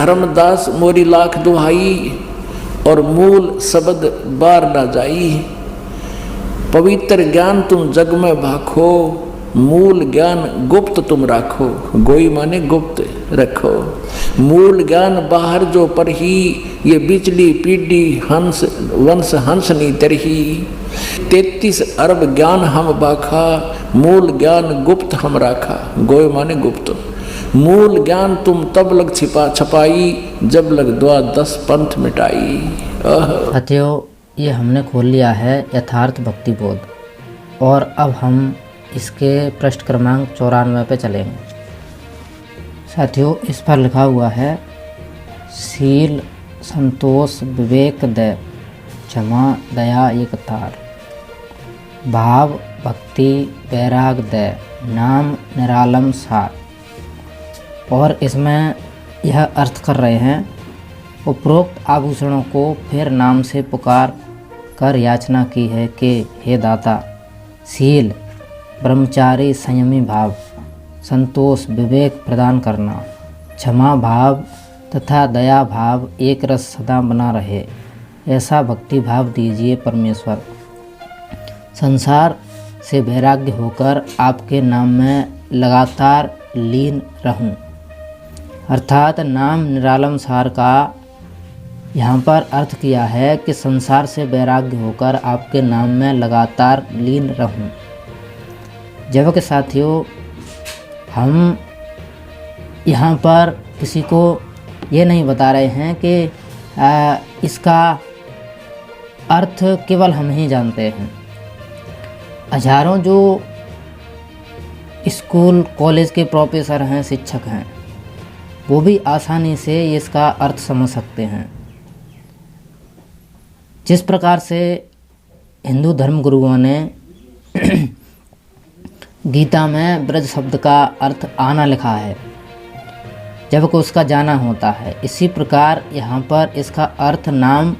धर्मदास मोरी लाख दुहाई, और मूल शब्द बार ना जाई। पवित्र ज्ञान तुम जग में भाखो, मूल ज्ञान गुप्त तुम राखो। गोई माने गुप्त रखो, मूल ज्ञान बाहर जो पर ही, ये बिचली पीढ़ी हंस वंश हंस नी तरही। 33 अरब ज्ञान हम बाखा, मूल ज्ञान गुप्त हम राखा। गोई माने गुप्त, मूल ज्ञान तुम तब लग छपाई, जब लग 10 पंथ मिटाई। साथियों, ये हमने खोल लिया है यथार्थ भक्ति बोध, और अब हम इसके पृष्ठ क्रमांक 94 पे चलेंगे। साथियों, इस पर लिखा हुआ है, शील संतोष विवेक दय, क्षमा दया एक तार। भाव भक्ति वैराग दय, नाम निरालम सार। और इसमें यह अर्थ कर रहे हैं, उपरोक्त आभूषणों को फिर नाम से पुकार कर याचना की है कि हे दाता, शील ब्रह्मचारी संयमी भाव, संतोष विवेक प्रदान करना, क्षमा भाव तथा दया भाव एक रस सदा बना रहे, ऐसा भक्ति भाव दीजिए परमेश्वर। संसार से वैराग्य होकर आपके नाम में लगातार लीन रहूं। अर्थात नाम निरालम सार का यहाँ पर अर्थ किया है कि संसार से वैराग्य होकर आपके नाम में लगातार लीन रहूं। जबकि साथियों, हम यहाँ पर किसी को ये नहीं बता रहे हैं कि इसका अर्थ केवल हम ही जानते हैं। हजारों जो स्कूल कॉलेज के प्रोफेसर हैं, शिक्षक हैं, वो भी आसानी से इसका अर्थ समझ सकते हैं। जिस प्रकार से हिंदू धर्म गुरुओं ने गीता में ब्रज शब्द का अर्थ आना लिखा है, जबकि उसका जाना होता है, इसी प्रकार यहाँ पर इसका अर्थ नाम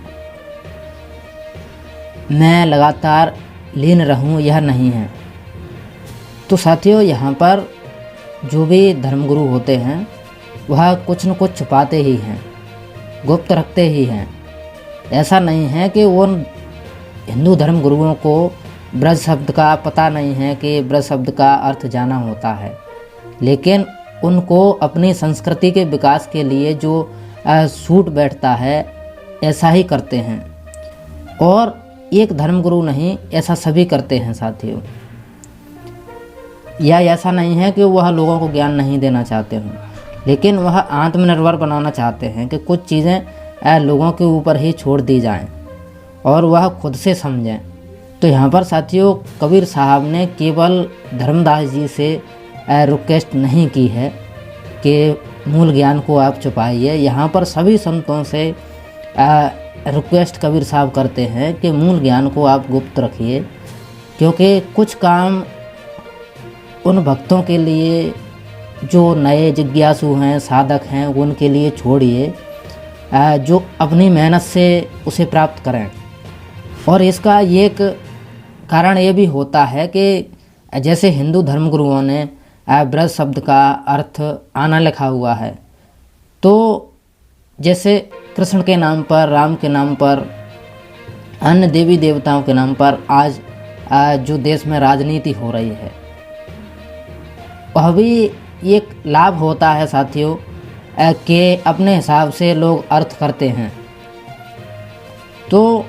मैं लगातार लीन रहूं यह नहीं है। तो साथियों, यहाँ पर जो भी धर्मगुरु होते हैं वह कुछ न कुछ छुपाते ही हैं, गुप्त रखते ही हैं। ऐसा नहीं है कि उन हिंदू धर्म गुरुओं को ब्रज शब्द का पता नहीं है कि ब्रज शब्द का अर्थ जाना होता है, लेकिन उनको अपनी संस्कृति के विकास के लिए जो सूट बैठता है ऐसा ही करते हैं। और एक धर्मगुरु नहीं, ऐसा सभी करते हैं साथियों। या ऐसा नहीं है कि वह लोगों को ज्ञान नहीं देना चाहते हों, लेकिन वह आत्मनिर्भर बनाना चाहते हैं कि कुछ चीज़ें लोगों के ऊपर ही छोड़ दी जाएं और वह खुद से समझें। तो यहाँ पर साथियों, कबीर साहब ने केवल धर्मदास जी से रिक्वेस्ट नहीं की है कि मूल ज्ञान को आप छुपाइए। यहाँ पर सभी संतों से रिक्वेस्ट कबीर साहब करते हैं कि मूल ज्ञान को आप गुप्त रखिए, क्योंकि कुछ काम उन भक्तों के लिए जो नए जिज्ञासु हैं, साधक हैं, उनके लिए छोड़िए, जो अपनी मेहनत से उसे प्राप्त करें। और इसका एक कारण ये भी होता है कि जैसे हिंदू धर्मगुरुओं ने ब्रज शब्द का अर्थ आना लिखा हुआ है, तो जैसे कृष्ण के नाम पर, राम के नाम पर, अन्य देवी देवताओं के नाम पर आज जो देश में राजनीति हो रही है, वह भी एक लाभ होता है साथियों कि अपने हिसाब से लोग अर्थ करते हैं। तो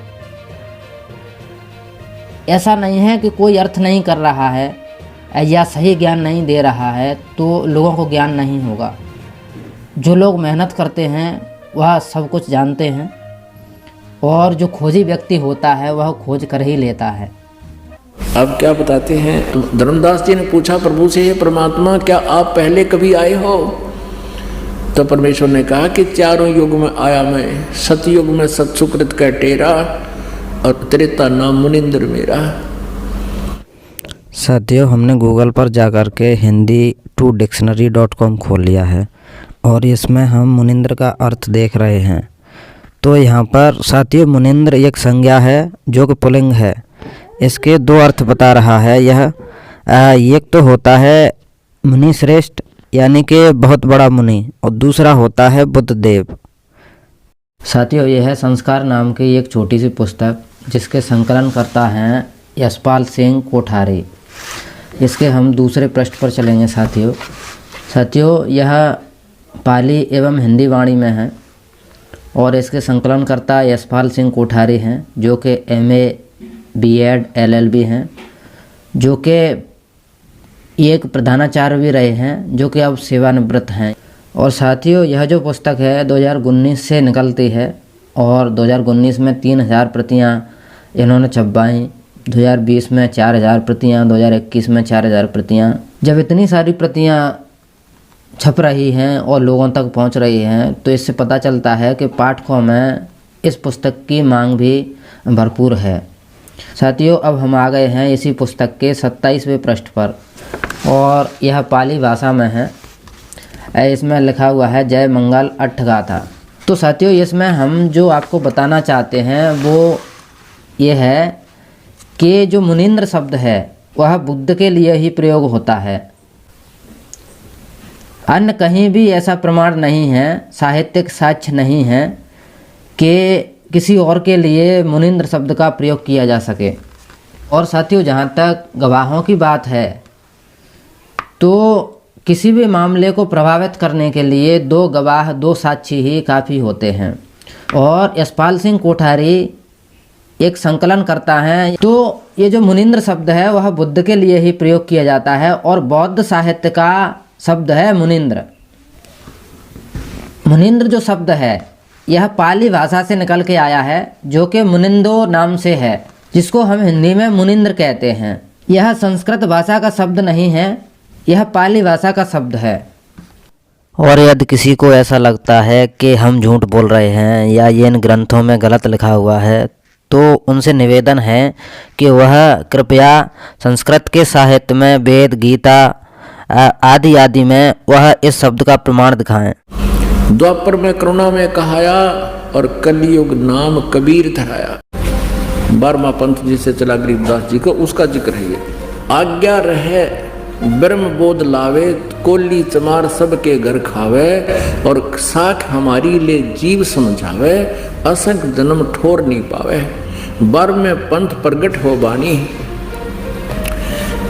ऐसा नहीं है कि कोई अर्थ नहीं कर रहा है या सही ज्ञान नहीं दे रहा है तो लोगों को ज्ञान नहीं होगा। जो लोग मेहनत करते हैं वह सब कुछ जानते हैं, और जो खोजी व्यक्ति होता है वह खोज कर ही लेता है। अब क्या बताते हैं, धर्मदास जी ने पूछा प्रभु से, हे परमात्मा, क्या आप पहले कभी आए हो? तो परमेश्वर ने कहा कि चारों युग में आया मैं, सतयुग में सत्सुकृत का टेरा, और त्रेता नाम मुनिंद्र मेरा। साथियों, हमने गूगल पर जाकर के hindi2dictionary.com खोल लिया है और इसमें हम मुनिंद्र का अर्थ देख रहे हैं। तो यहाँ पर साथियों, मुनिंद्र एक संज्ञा है जो कि पुल्लिंग है। इसके दो अर्थ बता रहा है यह। एक तो होता है मुनि श्रेष्ठ यानी कि बहुत बड़ा मुनि, और दूसरा होता है बुद्धदेव। साथियों, यह है संस्कार नाम की एक छोटी सी पुस्तक जिसके संकलन करता हैं यशपाल सिंह कोठारी। इसके हम दूसरे पृष्ठ पर चलेंगे। साथियों, यह पाली एवं हिंदी वाणी में है और इसके संकलन करता यशपाल सिंह कोठारी हैं, जो कि MA B.Ed LLB हैं, जो कि एक प्रधानाचार्य भी रहे हैं, जो कि अब सेवानिवृत्त हैं। और साथियों, यह जो पुस्तक है 2019 से निकलती है और 2019 में 3000 प्रतियाँ इन्होंने छपवाई, 2020 में 4000 प्रतियाँ, 2021 में 4000 प्रतियाँ। जब इतनी सारी प्रतियाँ छप रही हैं और लोगों तक पहुंच रही हैं, तो इससे पता चलता है कि पाठकों में इस पुस्तक की मांग भी भरपूर है। साथियों, अब हम आ गए हैं इसी पुस्तक के 27वें पृष्ठ पर और यह पाली भाषा में है। इसमें लिखा हुआ है जय मंगल अट्ठगाथा। तो साथियों, इसमें हम जो आपको बताना चाहते हैं वो ये है कि जो मुनींद्र शब्द है वह बुद्ध के लिए ही प्रयोग होता है, अन्य कहीं भी ऐसा प्रमाण नहीं है, साहित्यिक साक्ष्य नहीं है कि किसी और के लिए मुनींद्र शब्द का प्रयोग किया जा सके। और साथियों, जहाँ तक गवाहों की बात है तो किसी भी मामले को प्रभावित करने के लिए 2 गवाह 2 साक्षी ही काफ़ी होते हैं। और यशपाल सिंह कोठारी एक संकलन करता है, तो ये जो मुनींद्र शब्द है वह बुद्ध के लिए ही प्रयोग किया जाता है और बौद्ध साहित्य का शब्द है मुनींद्र। मुनींद्र जो शब्द है यह पाली भाषा से निकल के आया है, जो कि मुनिंदो नाम से है, जिसको हम हिंदी में मुनींद्र कहते हैं। यह संस्कृत भाषा का शब्द नहीं है, यह पाली भाषा का शब्द है। और यदि किसी को ऐसा लगता है कि हम झूठ बोल रहे हैं या ये इन ग्रंथों में गलत लिखा हुआ है, तो उनसे निवेदन है कि वह कृपया संस्कृत के साहित्य में वेद, गीता आदि में वह इस शब्द का प्रमाण दिखाएं। द्वापर में करुणा में कहाया और कलयुग नाम कबीर धराया। 12वां पंथ जिसे चला गरीबदास जी को, उसका जिक्र है ये। आज्ञा रहे ब्रह्म बोध लावे, कोली चमार सबके घर खावे, और साख हमारी ले जीव समझावे, असंख जन्म ठोर नहीं पावे। 12वें पंथ प्रगट हो बानी।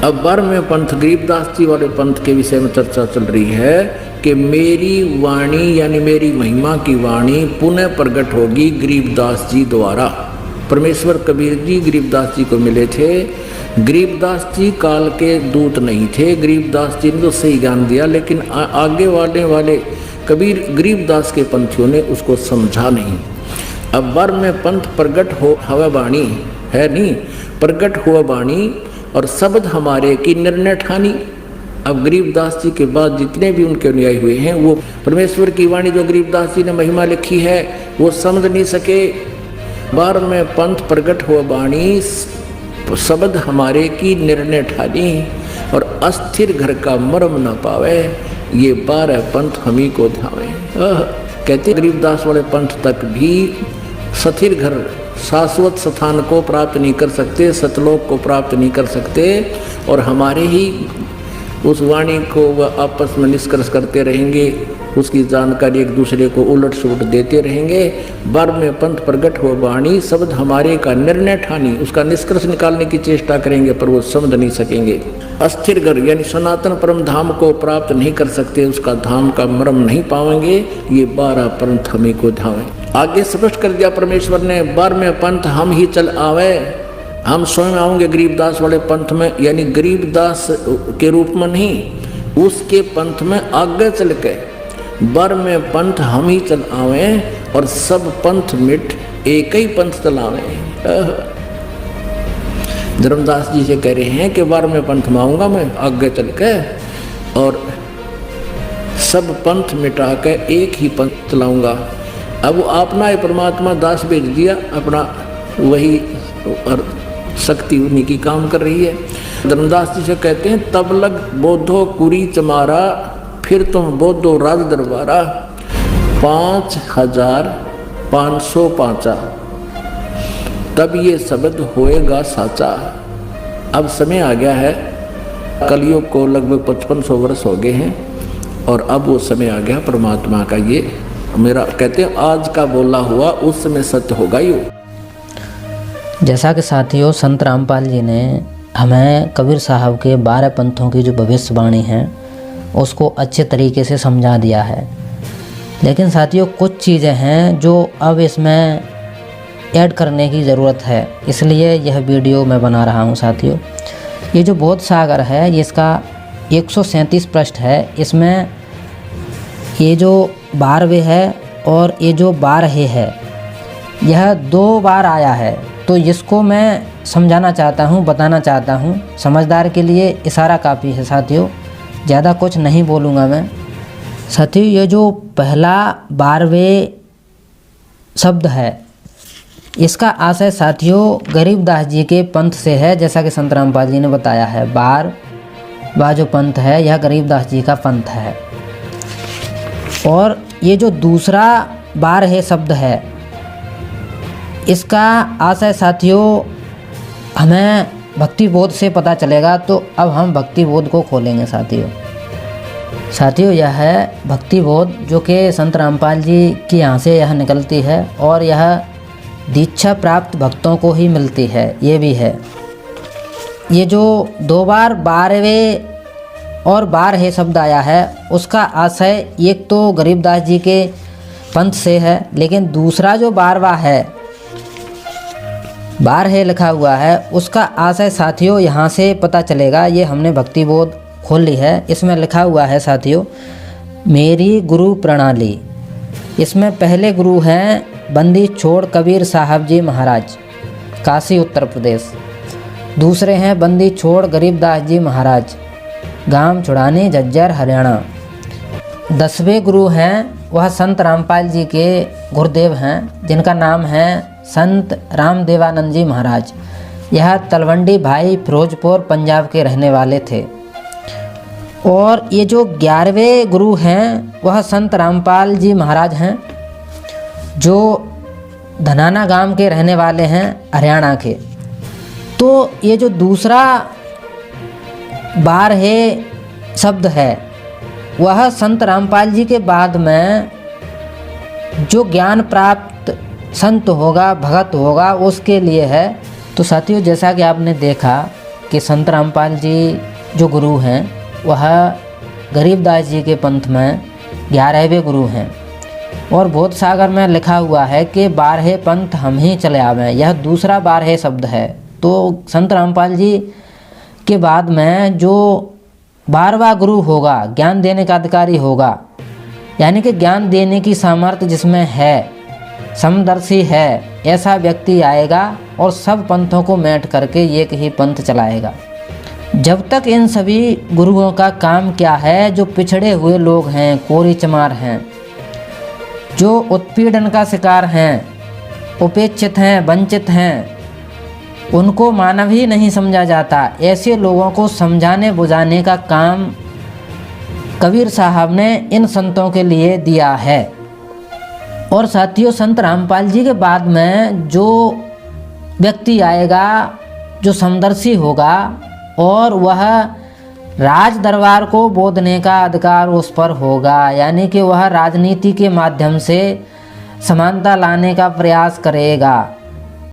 अब 12वें पंथ गरीबदास जी वाले पंथ के विषय में चर्चा चल रही है कि मेरी वाणी यानी मेरी महिमा की वाणी पुनः प्रकट होगी गरीबदास जी द्वारा। परमेश्वर कबीर जी गरीबदास जी को मिले थे। गरीबदास जी काल के दूत नहीं थे, गरीबदास जी ने तो सही ज्ञान दिया, लेकिन आगे वाले कबीर गरीबदास के पंथियों ने उसको समझा नहीं। अब 12वें पंथ प्रगट हो हवा वाणी है नहीं, प्रगट हुआ वाणी और शब्द हमारे की निर्णय ठानी। अब गरीबदास जी के बाद जितने भी उनके अनुयायी हुए हैं वो परमेश्वर की वाणी जो गरीबदास जी ने महिमा लिखी है वो समझ नहीं सके। 12वें पंथ प्रगट हुआ वाणी शब्द हमारे की निर्णय ठानी और अस्थिर घर का मर्म न पावे, ये 12 पंथ हम ही को ध्यावे। कहते गरीबदास वाले पंथ तक भी स्थिर घर शाश्वत स्थान को प्राप्त नहीं कर सकते, सतलोक को प्राप्त नहीं कर सकते, और हमारे ही उस वाणी को वह आपस में निष्कर्ष करते रहेंगे, उसकी जानकारी एक दूसरे को उलट सुलट देते रहेंगे। 12वें पंथ प्रगट हो वाणी शब्द हमारे का निर्णय ठानी, उसका निष्कर्ष निकालने की चेष्टा करेंगे पर वो समझ नहीं सकेंगे। अस्थिर घर यानी सनातन परम धाम को प्राप्त नहीं कर सकते, उसका धाम का मर्म नहीं पाएंगे, ये 12 पंथ हमें को धावे। आगे स्पष्ट कर दिया परमेश्वर ने, 12वें पंथ हम ही चल आवे, हम स्वयं आएंगे गरीबदास वाले पंथ में, यानी गरीबदास के रूप में नहीं, उसके पंथ में आगे चल के 12वें पंथ हम ही चल आवे और सब पंथ मिट एक ही पंथ चलावे। धर्मदास जी से कह रहे हैं कि 12वें पंथ में आऊंगा मैं आगे चल के और सब पंथ मिटा के एक ही पंथ चलाऊंगा। अब वो अपना परमात्मा दास भेज दिया, अपना वही और शक्ति उन्हीं की काम कर रही है। धर्मदास जी से कहते हैं तब लग बोधो कुरी चमारा, फिर तुम बोधो राज दरबारा, 5505 तब ये शब्द होएगा साचा। अब समय आ गया है, कलयुग को लगभग 5500 वर्ष हो गए हैं और अब वो समय आ गया परमात्मा का। ये मेरा कहते हैं आज का बोला हुआ उस समय सत्य होगा ही। जैसा कि साथियों संत रामपाल जी ने हमें कबीर साहब के 12 पंथों की जो भविष्यवाणी है उसको अच्छे तरीके से समझा दिया है, लेकिन साथियों कुछ चीज़ें हैं जो अब इसमें ऐड करने की ज़रूरत है, इसलिए यह वीडियो मैं बना रहा हूं। साथियों ये जो बोध सागर है ये इसका 137 पृष्ठ है, इसमें ये जो 12वें है और ये जो 12 है यह 2 बार आया है, तो इसको मैं समझाना चाहता हूँ, बताना चाहता हूँ। समझदार के लिए इशारा काफ़ी है साथियों, ज़्यादा कुछ नहीं बोलूँगा मैं। साथियों ये जो पहला 12वें शब्द है इसका आशय साथियों गरीबदास जी के पंथ से है, जैसा कि संत रामपाल जी ने बताया है। 12वां जो पंथ है यह गरीबदास जी का पंथ है। और ये जो दूसरा 12 शब्द है इसका आशय साथियों हमें भक्ति बोध से पता चलेगा, तो अब हम भक्ति बोध को खोलेंगे साथियों यह है भक्ति बोध जो कि संत रामपाल जी की यहाँ से यह निकलती है और यह दीक्षा प्राप्त भक्तों को ही मिलती है। ये भी है, ये जो 2 बार 12वें और 12 शब्द आया है उसका आशय एक तो गरीबदास जी के पंथ से है, लेकिन दूसरा जो 12वां है 12 लिखा हुआ है उसका आशय साथियों यहाँ से पता चलेगा। ये हमने भक्ति बोध खोल ली है, इसमें लिखा हुआ है साथियों मेरी गुरु प्रणाली। इसमें पहले गुरु हैं बंदी छोड़ कबीर साहब जी महाराज काशी उत्तर प्रदेश, दूसरे हैं बंदी छोड़ गरीबदास जी महाराज गांव छुड़ानी झज्जर हरियाणा। 10वें गुरु हैं वह संत रामपाल जी के गुरुदेव हैं जिनका नाम है संत रामदेवानंद जी महाराज। यह तलवंडी भाई फिरोजपुर पंजाब के रहने वाले थे। और ये जो 11वें गुरु हैं वह संत रामपाल जी महाराज हैं जो धनाना गांव के रहने वाले हैं हरियाणा के। तो ये जो दूसरा 12 शब्द है वह संत रामपाल जी के बाद में जो ज्ञान प्राप्त संत होगा भगत होगा उसके लिए है। तो साथियों जैसा कि आपने देखा कि संत रामपाल जी जो गुरु हैं वह गरीबदास जी के पंथ में 11वें गुरु हैं। और बोध सागर में लिखा हुआ है कि 12 पंथ हम ही चले आवे, यह दूसरा 12 शब्द है। तो संत रामपाल जी के बाद में जो 12वां गुरु होगा ज्ञान देने का अधिकारी होगा, यानी कि ज्ञान देने की सामर्थ्य जिसमें है, समदर्शी है, ऐसा व्यक्ति आएगा और सब पंथों को मेट करके एक ही पंथ चलाएगा। जब तक इन सभी गुरुओं का काम क्या है, जो पिछड़े हुए लोग हैं, कोरी चमार हैं, जो उत्पीड़न का शिकार हैं, उपेक्षित हैं, वंचित हैं, उनको मानव ही नहीं समझा जाता, ऐसे लोगों को समझाने बुझाने का काम कबीर साहब ने इन संतों के लिए दिया है। और साथियों संत रामपाल जी के बाद में जो व्यक्ति आएगा जो समदर्शी होगा और वह राज दरबार को बोधने का अधिकार उस पर होगा, यानी कि वह राजनीति के माध्यम से समानता लाने का प्रयास करेगा।